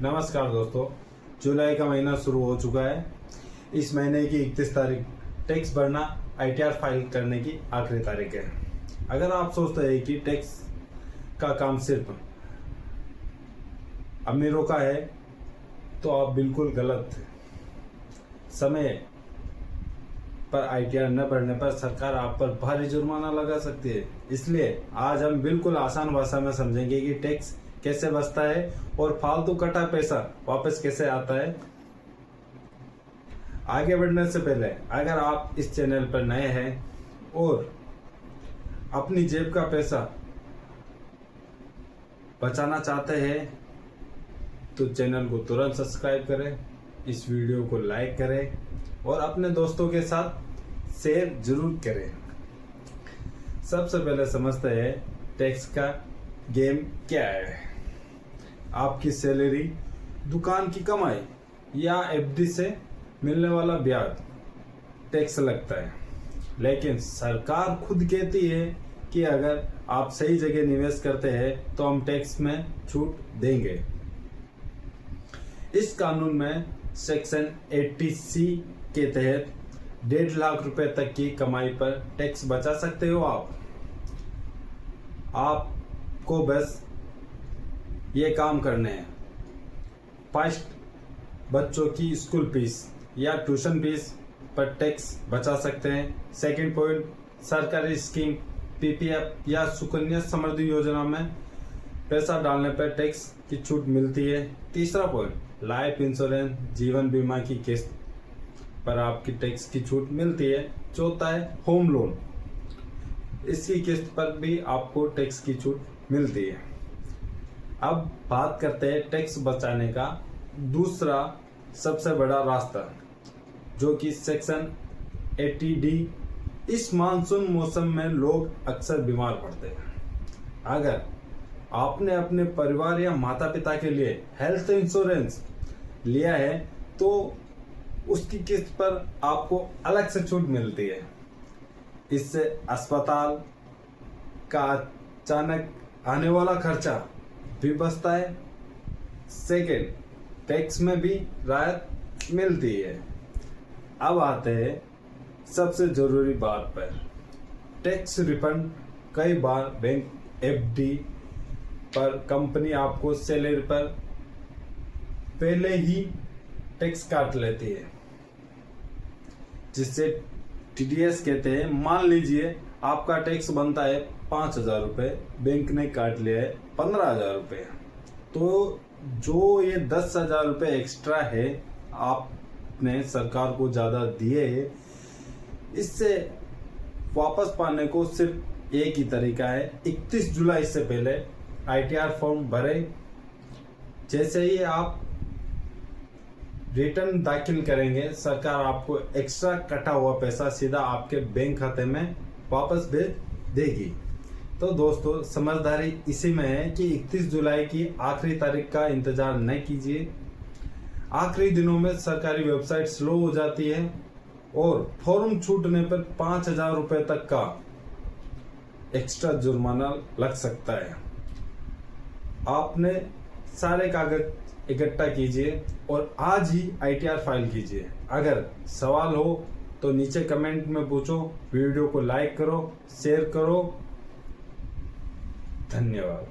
नमस्कार दोस्तों, जुलाई का महीना शुरू हो चुका है। इस महीने की 31 तारीख टैक्स भरना ITR फाइल करने की आखिरी तारीख है। अगर आप सोचते हैं कि टैक्स का काम सिर्फ अमीरों का है तो आप बिल्कुल गलत। समय पर ITR न भरने पर सरकार आप पर भारी जुर्माना लगा सकती है। इसलिए आज हम बिल्कुल आसान भाषा में समझेंगे कि टैक्स कैसे बचता है और फालतू कटा पैसा वापस कैसे आता है। आगे बढ़ने से पहले अगर आप इस चैनल पर नए हैं और अपनी जेब का पैसा बचाना चाहते हैं तो चैनल को तुरंत सब्सक्राइब करें, इस वीडियो को लाइक करें और अपने दोस्तों के साथ शेयर जरूर करें। सबसे पहले समझते हैं टैक्स का गेम क्या है। आपकी सैलरी, दुकान की कमाई या FD से मिलने वाला ब्याज टैक्स लगता है, लेकिन सरकार खुद कहती है कि अगर आप सही जगह निवेश करते हैं तो हम टैक्स में छूट देंगे। इस कानून में सेक्शन 80C के तहत 1.5 लाख रुपए तक की कमाई पर टैक्स बचा सकते हो। आपको बस ये काम करने हैं। फर्स्ट, बच्चों की स्कूल फीस या ट्यूशन फीस पर टैक्स बचा सकते हैं। सेकंड पॉइंट, सरकारी स्कीम PPF या सुकन्या समृद्धि योजना में पैसा डालने पर टैक्स की छूट मिलती है। तीसरा पॉइंट, लाइफ इंश्योरेंस, जीवन बीमा की किस्त पर आपकी टैक्स की छूट मिलती है। चौथा है होम लोन, इसकी किस्त पर भी आपको टैक्स की छूट मिलती है। अब बात करते हैं टैक्स बचाने का दूसरा सबसे बड़ा रास्ता, जो कि सेक्शन 80D। इस मानसून मौसम में लोग अक्सर बीमार पड़ते हैं। अगर आपने अपने परिवार या माता पिता के लिए हेल्थ इंश्योरेंस लिया है तो उसकी किस्त पर आपको अलग से छूट मिलती है। इससे अस्पताल का अचानक आने वाला खर्चा भी बचता है। सेकेंड, टैक्स में भी राहत मिलती है। अब आते हैं सबसे जरूरी बात पर, टैक्स रिफंड। कई बार बैंक FD पर कंपनी आपको सैलरी पर पहले ही टैक्स काट लेती है, जिससे TDS कहते हैं। मान लीजिए आपका टैक्स बनता है 5,000 रुपये, बैंक ने काट लिया है 15,000 रुपये, तो जो ये 10,000 रुपये एक्स्ट्रा है आपने सरकार को ज़्यादा दिए है, इससे वापस पाने को सिर्फ एक ही तरीका है। 31 जुलाई से पहले ITR फॉर्म भरें। जैसे ही आप रिटर्न दाखिल करेंगे, सरकार आपको एक्स्ट्रा कटा हुआ पैसा सीधा आपके बैंक खाते में वापस भेज देगी। तो दोस्तों, समझदारी इसी में है कि 31 जुलाई की आखिरी तारीख का इंतजार न कीजिए। आखिरी दिनों में सरकारी वेबसाइट स्लो हो जाती है और फॉर्म छूटने पर 5,000 रुपये तक का एक्स्ट्रा जुर्माना लग सकता है। आपने सारे कागज इकट्ठा कीजिए और आज ही ITR फाइल कीजिए। अगर सवाल हो तो नीचे कमेंट में पूछो, वीडियो को लाइक करो, शेयर करो। धन्यवाद।